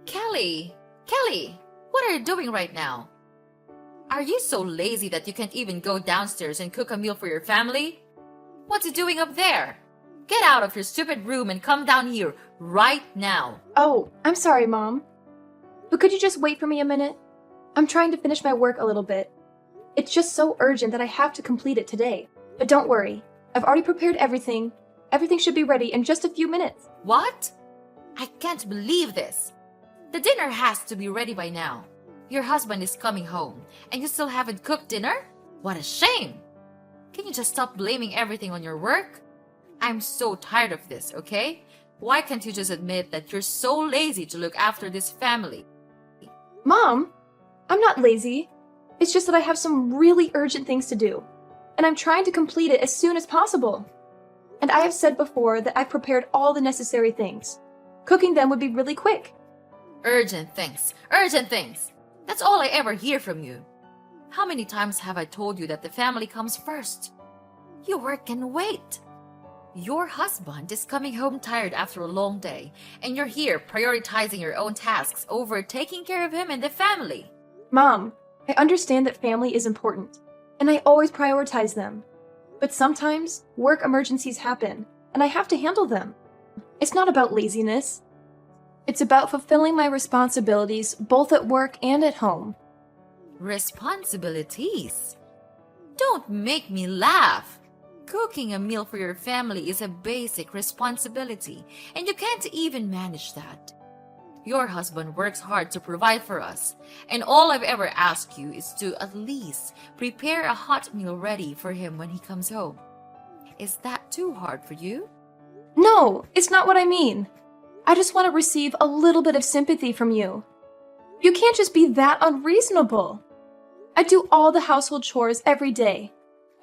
Kelly! Kelly! What are you doing right now? Are you so lazy that you can't even go downstairs and cook a meal for your family? What's you doing up there? Get out of your stupid room and come down here right now. Oh, I'm sorry, Mom. But could you just wait for me a minute? I'm trying to finish my work a little bit. It's just so urgent that I have to complete it today. But don't worry, I've already prepared everything. Everything should be ready in just a few minutes. What? I can't believe this. The dinner has to be ready by now. Your husband is coming home, and you still haven't cooked dinner? What a shame! Can you just stop blaming everything on your work? I'm so tired of this, okay? Why can't you just admit that you're so lazy to look after this family? Mom, I'm not lazy. It's just that I have some really urgent things to do, and I'm trying to complete it as soon as possible. And I have said before that I've prepared all the necessary things. Cooking them would be really quick. Urgent things. Urgent things. That's all I ever hear from you. How many times have I told you that the family comes first? Your work can wait. Your husband is coming home tired after a long day, and you're here prioritizing your own tasks over taking care of him and the family. Mom, I understand that family is important, and I always prioritize them. But sometimes work emergencies happen, and I have to handle them. It's not about laziness. It's about fulfilling my responsibilities both at work and at home. Responsibilities? Don't make me laugh. Cooking a meal for your family is a basic responsibility, and you can't even manage that. Your husband works hard to provide for us, and all I've ever asked you is to at least prepare a hot meal ready for him when he comes home. Is that too hard for you? No, it's not what I mean. I just want to receive a little bit of sympathy from you. You can't just be that unreasonable. I do all the household chores every day.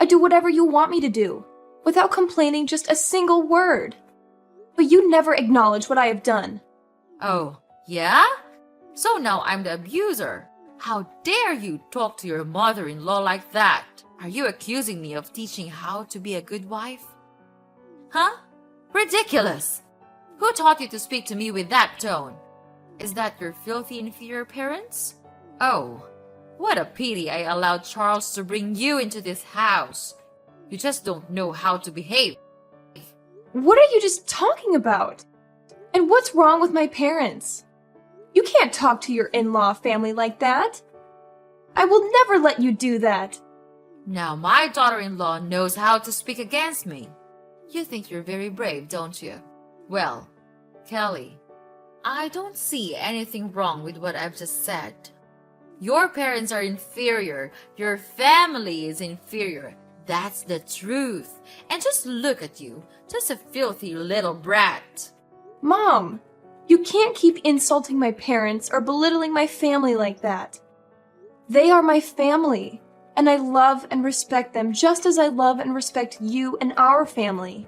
I do whatever you want me to do, without complaining just a single word. But you never acknowledge what I have done. Oh, yeah? So now I'm the abuser. How dare you talk to your mother-in-law like that? Are you accusing me of teaching how to be a good wife? Huh? Ridiculous! Who taught you to speak to me with that tone? Is that your filthy inferior parents? Oh, what a pity I allowed Charles to bring you into this house. You just don't know how to behave. What are you just talking about? And what's wrong with my parents? You can't talk to your in-law family like that. I will never let you do that. Now my daughter-in-law knows how to speak against me. You think you're very brave, don't you? Well, Kelly, I don't see anything wrong with what I've just said. Your parents are inferior. Your family is inferior. That's the truth. And just look at you, just a filthy little brat. Mom, you can't keep insulting my parents or belittling my family like that. They are my family, and I love and respect them just as I love and respect you and our family.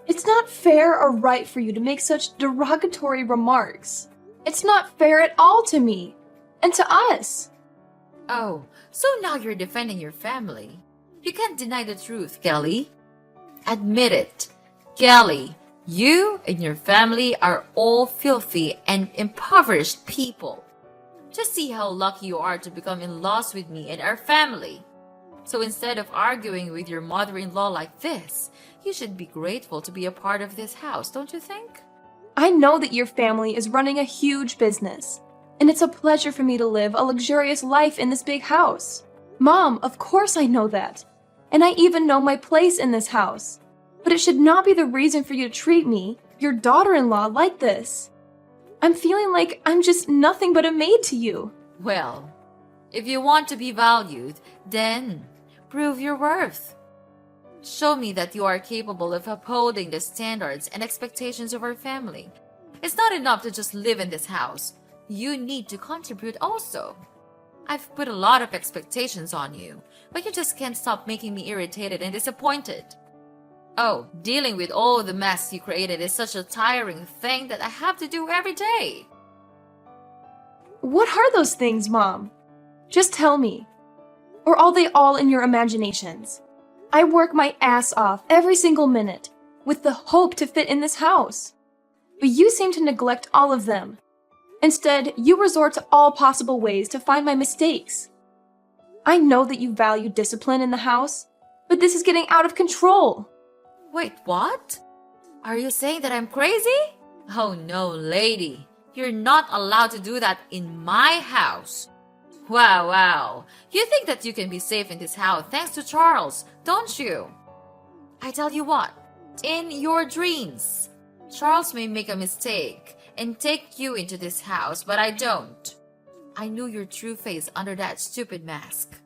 It's not fair or right for you to make such derogatory remarks. It's not fair at all to me, and to us. Oh, so now you're defending your family. You can't deny the truth, Kelly. Admit it. Kelly, you and your family are all filthy and impoverished people. Just see how lucky you are to become in-laws with me and our family. So instead of arguing with your mother-in-law like this, you should be grateful to be a part of this house, don't you think? I know that your family is running a huge business, and it's a pleasure for me to live a luxurious life in this big house. Mom, of course I know that. And I even know my place in this house. But it should not be the reason for you to treat me, your daughter-in-law, like this. I'm feeling like I'm just nothing but a maid to you. Well, if you want to be valued, then prove your worth. Show me that you are capable of upholding the standards and expectations of our family. It's not enough to just live in this house. You need to contribute also. I've put a lot of expectations on you, but you just can't stop making me irritated and disappointed. Oh, dealing with all the mess you created is such a tiring thing that I have to do every day. What are those things, Mom? Just tell me. Or are they all in your imaginations? I work my ass off every single minute, with the hope to fit in this house. But you seem to neglect all of them. Instead, you resort to all possible ways to find my mistakes. I know that you value discipline in the house, but this is getting out of control. Wait, what? Are you saying that I'm crazy? Oh no, lady. You're not allowed to do that in my house. Wow. You think that you can be safe in this house thanks to Charles, don't you? I tell you what, in your dreams, Charles may make a mistake and take you into this house, but I don't. I knew your true face under that stupid mask.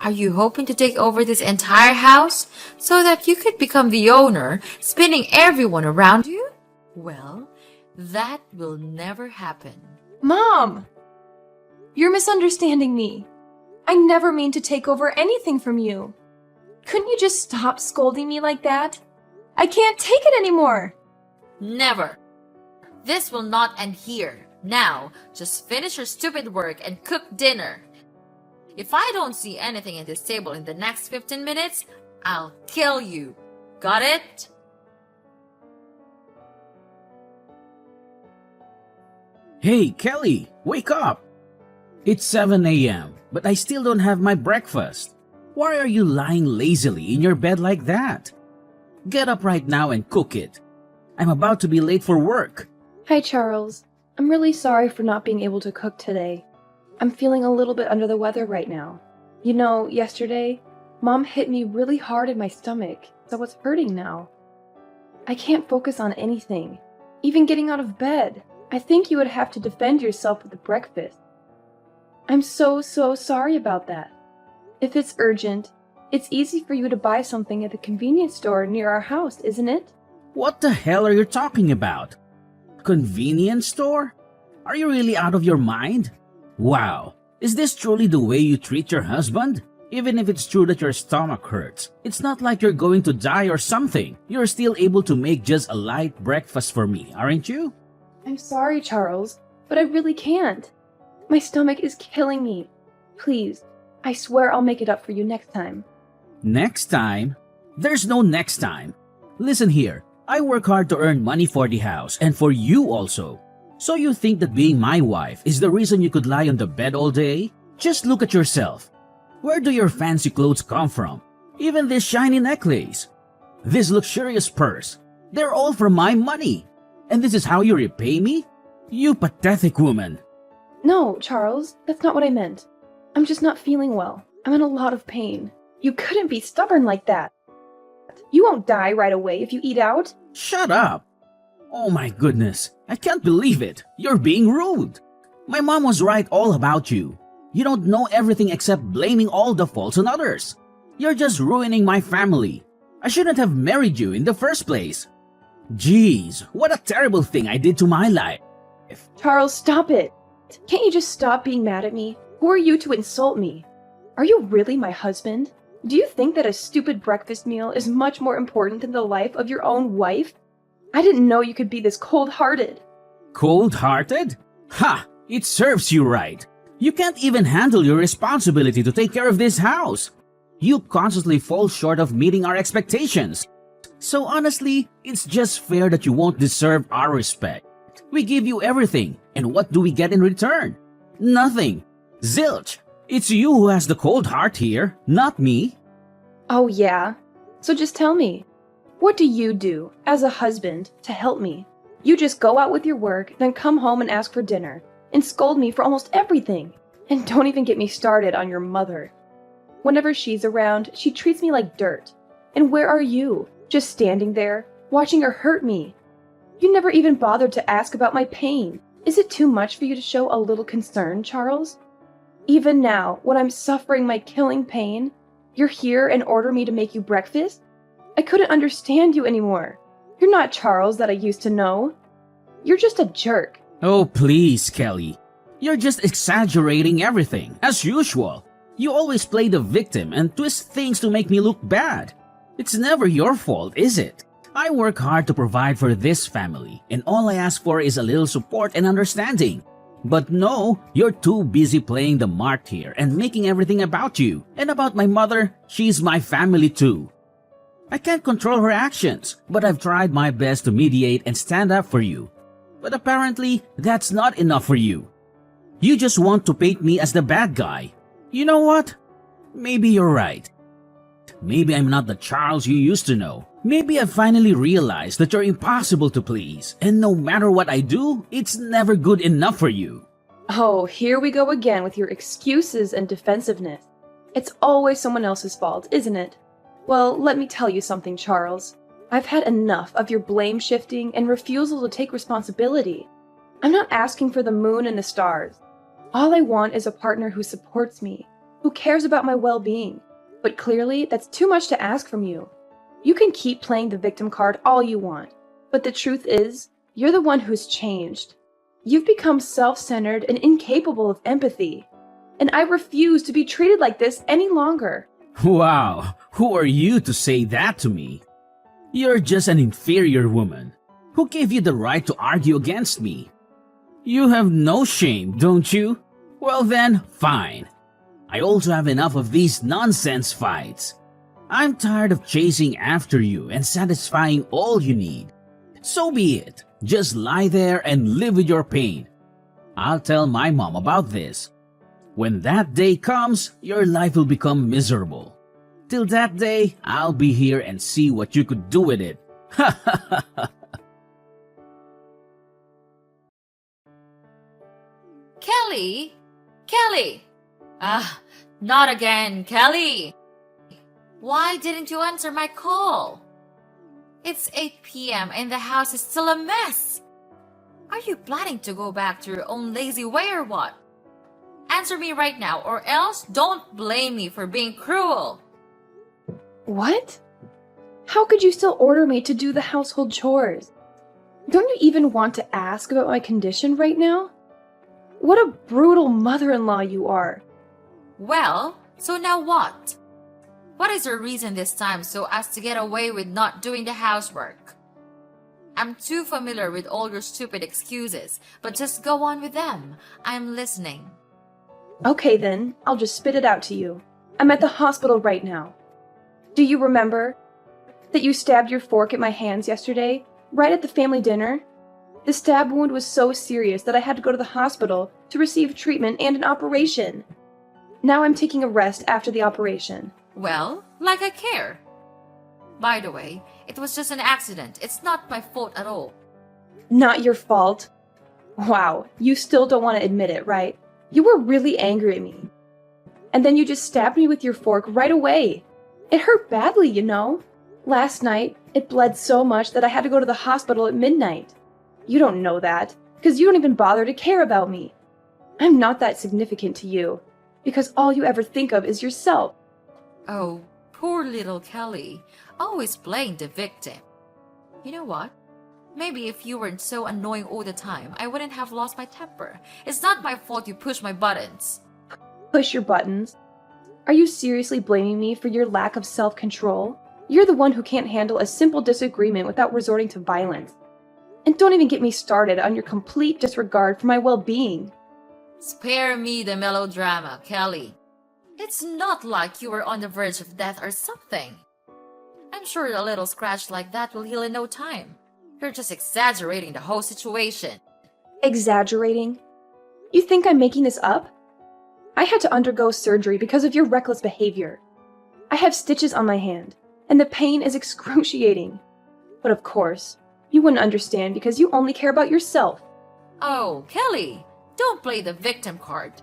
Are you hoping to take over this entire house so that you could become the owner, spinning everyone around you? Well, that will never happen. Mom! You're misunderstanding me. I never mean to take over anything from you. Couldn't you just stop scolding me like that? I can't take it anymore. Never. This will not end here. Now, just finish your stupid work and cook dinner. If I don't see anything in this table in the next 15 minutes, I'll kill you. Got it? Hey, Kelly, wake up! It's 7 a.m., but I still don't have my breakfast. Why are you lying lazily in your bed like that? Get up right now and cook it. I'm about to be late for work. Hi, Charles. I'm really sorry for not being able to cook today. I'm feeling a little bit under the weather right now. You know, yesterday, Mom hit me really hard in my stomach, so it's hurting now. I can't focus on anything, even getting out of bed. I think you would have to defend yourself with the breakfast. I'm so sorry about that. If it's urgent, it's easy for you to buy something at the convenience store near our house, isn't it? What the hell are you talking about? Convenience store? Are you really out of your mind? Wow, is this truly the way you treat your husband? Even if it's true that your stomach hurts, it's not like you're going to die or something. You're still able to make just a light breakfast for me, aren't you? I'm sorry, Charles, but I really can't. My stomach is killing me. Please, I swear I'll make it up for you next time. Next time? There's no next time. Listen here, I work hard to earn money for the house and for you also. So you think that being my wife is the reason you could lie on the bed all day? Just look at yourself. Where do your fancy clothes come from? Even this shiny necklace. This luxurious purse. They're all from my money. And this is how you repay me? You pathetic woman. No, Charles, that's not what I meant. I'm just not feeling well. I'm in a lot of pain. You couldn't be stubborn like that. You won't die right away if you eat out. Shut up. Oh my goodness, I can't believe it. You're being rude. My mom was right all about you. You don't know everything except blaming all the faults on others. You're just ruining my family. I shouldn't have married you in the first place. Jeez, what a terrible thing I did to my life. Charles, stop it. Can't you just stop being mad at me? Who are you to insult me? Are you really my husband? Do you think that a stupid breakfast meal is much more important than the life of your own wife? I didn't know you could be this cold-hearted. Cold-hearted? Ha! It serves you right. You can't even handle your responsibility to take care of this house. You constantly fall short of meeting our expectations. So honestly, it's just fair that you won't deserve our respect. We give you everything, and what do we get in return? Nothing. Zilch. It's you who has the cold heart here, not me. Oh yeah? So just tell me, what do you do as a husband to help me? You just go out with your work, then come home and ask for dinner, and scold me for almost everything. And don't even get me started on your mother. Whenever she's around, she treats me like dirt. And where are you? Just standing there, watching her hurt me. You never even bothered to ask about my pain. Is it too much for you to show a little concern, Charles? Even now, when I'm suffering my killing pain, you're here and order me to make you breakfast? I couldn't understand you anymore. You're not Charles that I used to know. You're just a jerk. Oh, please, Kelly. You're just exaggerating everything, as usual. You always play the victim and twist things to make me look bad. It's never your fault, is it? I work hard to provide for this family, and all I ask for is a little support and understanding. But no, you're too busy playing the mark here and making everything about you. And about my mother, she's my family too. I can't control her actions, but I've tried my best to mediate and stand up for you. But apparently, that's not enough for you. You just want to paint me as the bad guy. You know what? Maybe you're right. Maybe I'm not the Charles you used to know. Maybe I finally realized that you're impossible to please, and no matter what I do, it's never good enough for you. Oh, here we go again with your excuses and defensiveness. It's always someone else's fault, isn't it? Well, let me tell you something, Charles. I've had enough of your blame shifting and refusal to take responsibility. I'm not asking for the moon and the stars. All I want is a partner who supports me, who cares about my well-being. But clearly, that's too much to ask from you. You can keep playing the victim card all you want, but the truth is, you're the one who's changed. You've become self-centered and incapable of empathy. And I refuse to be treated like this any longer. Wow, who are you to say that to me? You're just an inferior woman. Who gave you the right to argue against me? You have no shame, don't you? Well then, fine. I also have enough of these nonsense fights. I'm tired of chasing after you and satisfying all you need. So be it. Just lie there and live with your pain. I'll tell my mom about this. When that day comes, your life will become miserable. Till that day, I'll be here and see what you could do with it. Ha ha ha ha. Kelly? Kelly! Ah, not again, Kelly! Why didn't you answer my call? It's 8 p.m. and the house is still a mess. Are you planning to go back to your own lazy way or what? Answer me right now, or else don't blame me for being cruel. What? How could you still order me to do the household chores? Don't you even want to ask about my condition right now? What a brutal mother-in-law you are. Well, so now what? What is your reason this time so as to get away with not doing the housework? I'm too familiar with all your stupid excuses, but just go on with them. I'm listening. Okay then, I'll just spit it out to you. I'm at the hospital right now. Do you remember that you stabbed your fork at my hands yesterday, right at the family dinner? The stab wound was so serious that I had to go to the hospital to receive treatment and an operation. Now I'm taking a rest after the operation. Well, like I care. By the way, it was just an accident. It's not my fault at all. Not your fault. Wow, you still don't want to admit it, right? You were really angry at me. And then you just stabbed me with your fork right away. It hurt badly, you know. Last night, it bled so much that I had to go to the hospital at midnight. You don't know that, because you don't even bother to care about me. I'm not that significant to you, because all you ever think of is yourself. Oh, poor little Kelly, always playing the victim. You know what? Maybe if you weren't so annoying all the time, I wouldn't have lost my temper. It's not my fault you push my buttons. Push your buttons? Are you seriously blaming me for your lack of self-control? You're the one who can't handle a simple disagreement without resorting to violence. And don't even get me started on your complete disregard for my well-being. Spare me the melodrama, Kelly. It's not like you were on the verge of death or something. I'm sure a little scratch like that will heal in no time. You're just exaggerating the whole situation. Exaggerating? You think I'm making this up? I had to undergo surgery because of your reckless behavior. I have stitches on my hand, and the pain is excruciating. But of course, you wouldn't understand because you only care about yourself. Oh, Kelly, don't play the victim card.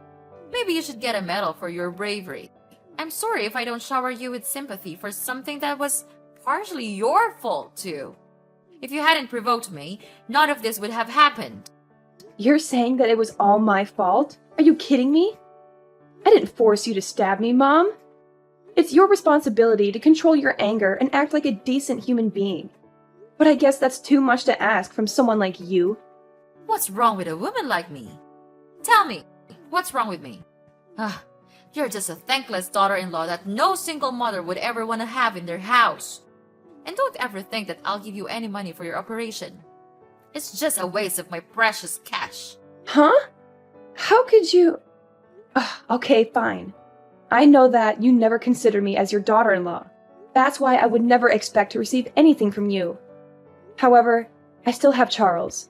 Maybe you should get a medal for your bravery. I'm sorry if I don't shower you with sympathy for something that was partially your fault too. If you hadn't provoked me, none of this would have happened. You're saying that it was all my fault? Are you kidding me? I didn't force you to stab me, Mom. It's your responsibility to control your anger and act like a decent human being. But I guess that's too much to ask from someone like you. What's wrong with a woman like me? Tell me, what's wrong with me? Ah, you're just a thankless daughter-in-law that no single mother would ever want to have in their house. And don't ever think that I'll give you any money for your operation. It's just a waste of my precious cash. Huh? How could you... Okay, fine. I know that you never consider me as your daughter-in-law. That's why I would never expect to receive anything from you. However, I still have Charles.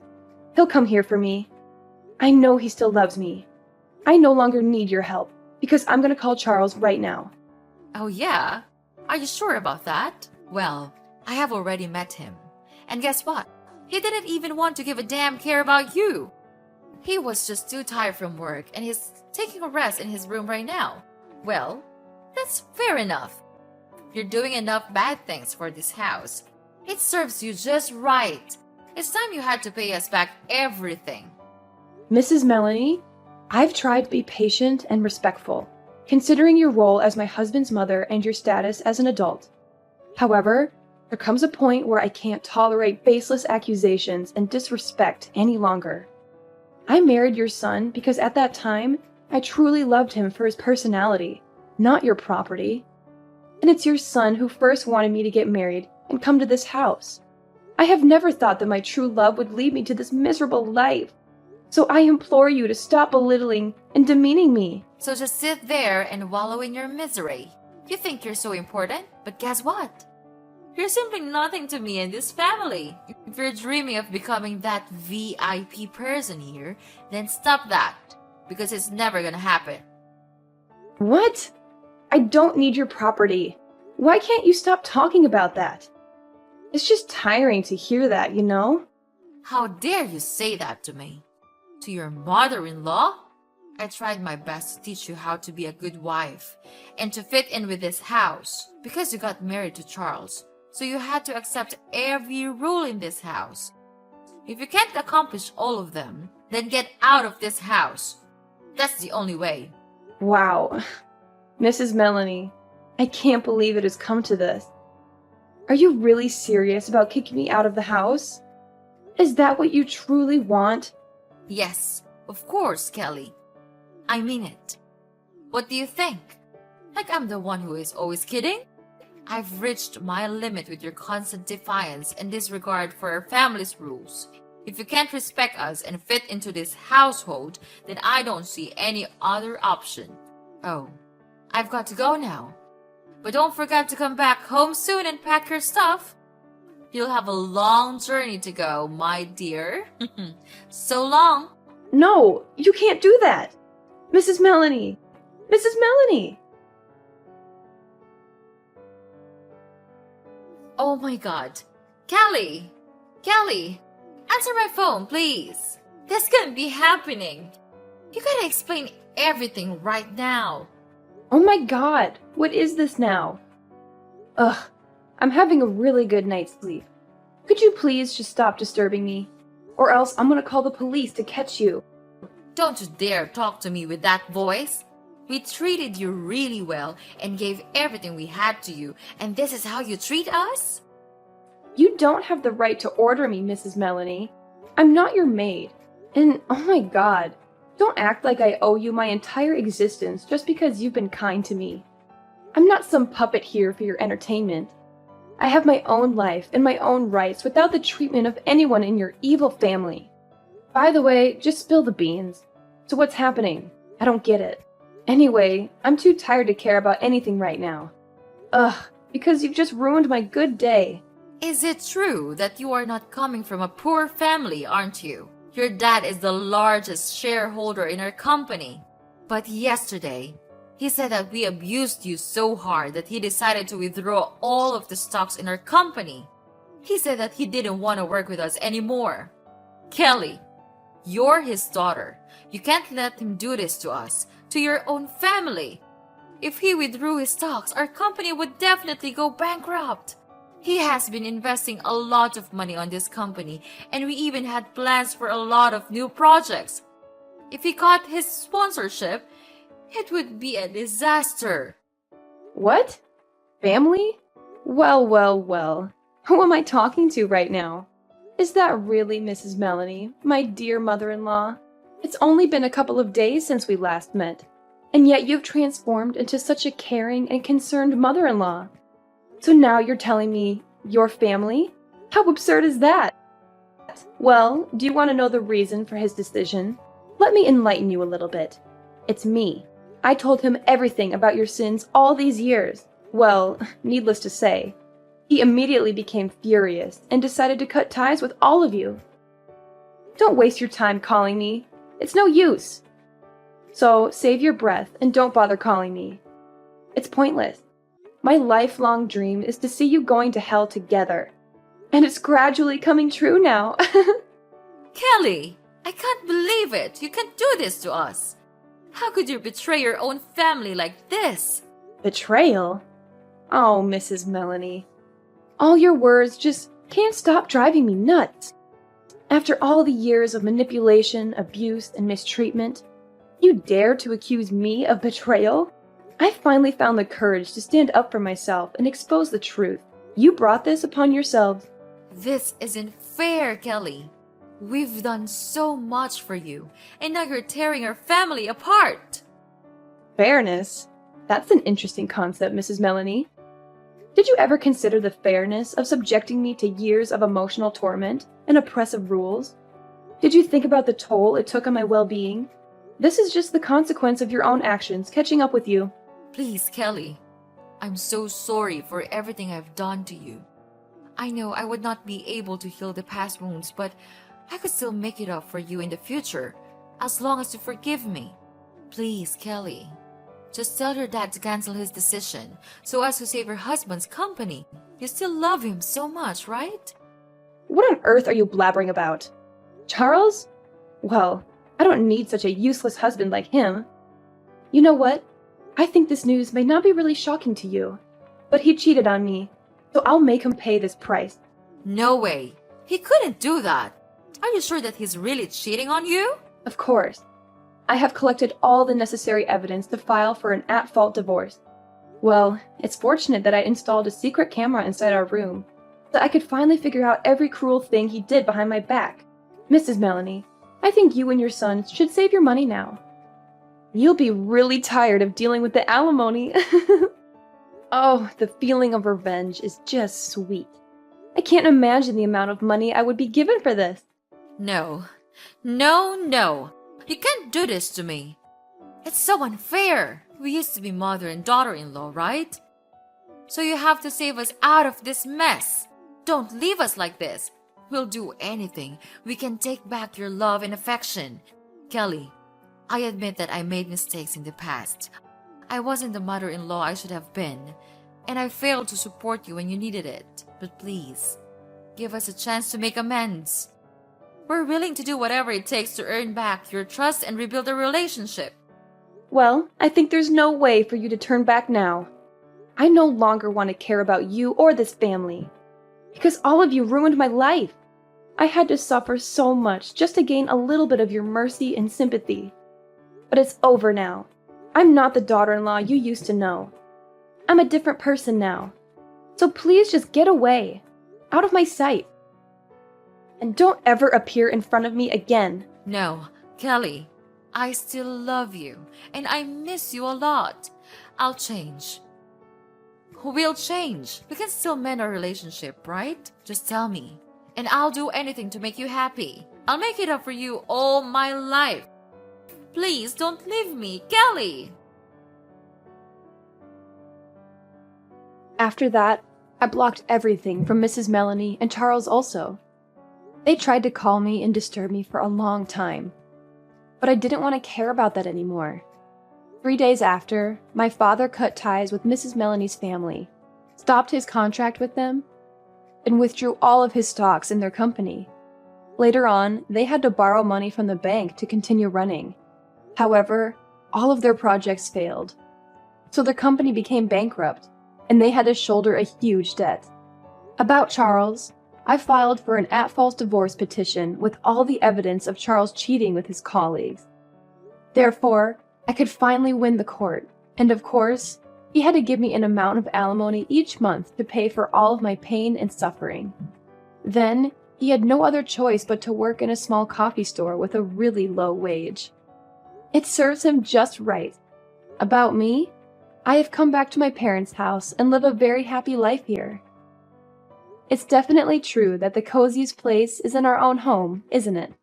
He'll come here for me. I know he still loves me. I no longer need your help, because I'm gonna call Charles right now. Oh yeah? Are you sure about that? Well, I have already met him. And guess what? He didn't even want to give a damn care about you. He was just too tired from work and he's taking a rest in his room right now. Well, that's fair enough. You're doing enough bad things for this house. It serves you just right. It's time you had to pay us back everything. Mrs. Melanie, I've tried to be patient and respectful, considering your role as my husband's mother and your status as an adult. However, there comes a point where I can't tolerate baseless accusations and disrespect any longer. I married your son because at that time, I truly loved him for his personality, not your property. And it's your son who first wanted me to get married and come to this house. I have never thought that my true love would lead me to this miserable life. So I implore you to stop belittling and demeaning me. So just sit there and wallow in your misery. You think you're so important, but guess what? You're simply nothing to me and this family. If you're dreaming of becoming that VIP person here, then stop that, because it's never gonna happen. What? I don't need your property. Why can't you stop talking about that? It's just tiring to hear that, you know? How dare you say that to me? To your mother-in-law? I tried my best to teach you how to be a good wife and to fit in with this house because you got married to Charles. So you had to accept every rule in this house. If you can't accomplish all of them, then get out of this house. That's the only way. Wow. Mrs. Melanie, I can't believe it has come to this. Are you really serious about kicking me out of the house? Is that what you truly want? Yes, of course, Kelly. I mean it. What do you think? Like I'm the one who is always kidding? I've reached my limit with your constant defiance and disregard for our family's rules. If you can't respect us and fit into this household, then I don't see any other option. Oh, I've got to go now. But don't forget to come back home soon and pack your stuff. You'll have a long journey to go, my dear. So long. No, you can't do that. Mrs. Melanie! Mrs. Melanie! Oh my god. Kelly! Kelly! Answer my phone, please. This can't be happening. You gotta explain everything right now. Oh my god, what is this now? Ugh, I'm having a really good night's sleep. Could you please just stop disturbing me? Or else I'm gonna call the police to catch you. Don't you dare talk to me with that voice. We treated you really well and gave everything we had to you, and this is how you treat us? You don't have the right to order me, Mrs. Melanie. I'm not your maid. And oh my god, don't act like I owe you my entire existence just because you've been kind to me. I'm not some puppet here for your entertainment. I have my own life and my own rights without the treatment of anyone in your evil family. By the way, just spill the beans. So what's happening? I don't get it. Anyway, I'm too tired to care about anything right now. Ugh, because you've just ruined my good day. Is it true that you are not coming from a poor family, aren't you? Your dad is the largest shareholder in our company. But yesterday, he said that we abused you so hard that he decided to withdraw all of the stocks in our company. He said that he didn't want to work with us anymore. Kelly, you're his daughter. You can't let him do this to us, to your own family. If he withdrew his stocks, our company would definitely go bankrupt. He has been investing a lot of money on this company, and we even had plans for a lot of new projects. If he got his sponsorship, it would be a disaster. What? Family? Well, well, well. Who am I talking to right now? Is that really Mrs. Melanie, my dear mother-in-law? It's only been a couple of days since we last met, and yet you've transformed into such a caring and concerned mother-in-law. So now you're telling me your family? How absurd is that? Well, do you want to know the reason for his decision? Let me enlighten you a little bit. It's me. I told him everything about your sins all these years. Well, needless to say, he immediately became furious and decided to cut ties with all of you. Don't waste your time calling me. It's no use. So save your breath and don't bother calling me. It's pointless. My lifelong dream is to see you going to hell together. And it's gradually coming true now. Kelly, I can't believe it. You can't do this to us. How could you betray your own family like this? Betrayal? Oh, Mrs. Melanie. All your words just can't stop driving me nuts. After all the years of manipulation, abuse, and mistreatment, you dare to accuse me of betrayal? I finally found the courage to stand up for myself and expose the truth. You brought this upon yourselves. This isn't fair, Kelly. We've done so much for you, and now you're tearing our family apart. Fairness? That's an interesting concept, Mrs. Melanie. Did you ever consider the fairness of subjecting me to years of emotional torment and oppressive rules? Did you think about the toll it took on my well-being? This is just the consequence of your own actions catching up with you. Please, Kelly. I'm so sorry for everything I've done to you. I know I would not be able to heal the past wounds, but I could still make it up for you in the future, as long as you forgive me. Please, Kelly. Just tell your dad to cancel his decision, so as to save your husband's company. You still love him so much, right? What on earth are you blabbering about? Charles? Well, I don't need such a useless husband like him. You know what? I think this news may not be really shocking to you, but he cheated on me, so I'll make him pay this price. No way. He couldn't do that. Are you sure that he's really cheating on you? Of course. I have collected all the necessary evidence to file for an at-fault divorce. Well, it's fortunate that I installed a secret camera inside our room, so I could finally figure out every cruel thing he did behind my back. Mrs. Melanie, I think you and your son should save your money now. You'll be really tired of dealing with the alimony. Oh, the feeling of revenge is just sweet. I can't imagine the amount of money I would be given for this. No. No, no. You can't do this to me. It's so unfair. We used to be mother and daughter-in-law, right? So you have to save us out of this mess. Don't leave us like this. We'll do anything. We can take back your love and affection. Kelly, I admit that I made mistakes in the past. I wasn't the mother-in-law I should have been, and I failed to support you when you needed it. But please, give us a chance to make amends. We're willing to do whatever it takes to earn back your trust and rebuild a relationship. Well, I think there's no way for you to turn back now. I no longer want to care about you or this family, because all of you ruined my life. I had to suffer so much just to gain a little bit of your mercy and sympathy. But it's over now. I'm not the daughter-in-law you used to know. I'm a different person now. So please just get away, out of my sight. And don't ever appear in front of me again. No, Kelly, I still love you, and I miss you a lot. I'll change. We'll change. We can still mend our relationship, right? Just tell me, and I'll do anything to make you happy. I'll make it up for you all my life. Please don't leave me, Kelly. After that, I blocked everything from Mrs. Melanie and Charles also. They tried to call me and disturb me for a long time, but I didn't want to care about that anymore. 3 days after, my father cut ties with Mrs. Melanie's family, stopped his contract with them, and withdrew all of his stocks in their company. Later on, they had to borrow money from the bank to continue running. However, all of their projects failed, so their company became bankrupt, and they had to shoulder a huge debt. About Charles, I filed for an at-fault divorce petition with all the evidence of Charles cheating with his colleagues. Therefore, I could finally win the court, and of course, he had to give me an amount of alimony each month to pay for all of my pain and suffering. Then, he had no other choice but to work in a small coffee store with a really low wage. It serves him just right. About me, I have come back to my parents' house and live a very happy life here. It's definitely true that the coziest place is in our own home, isn't it?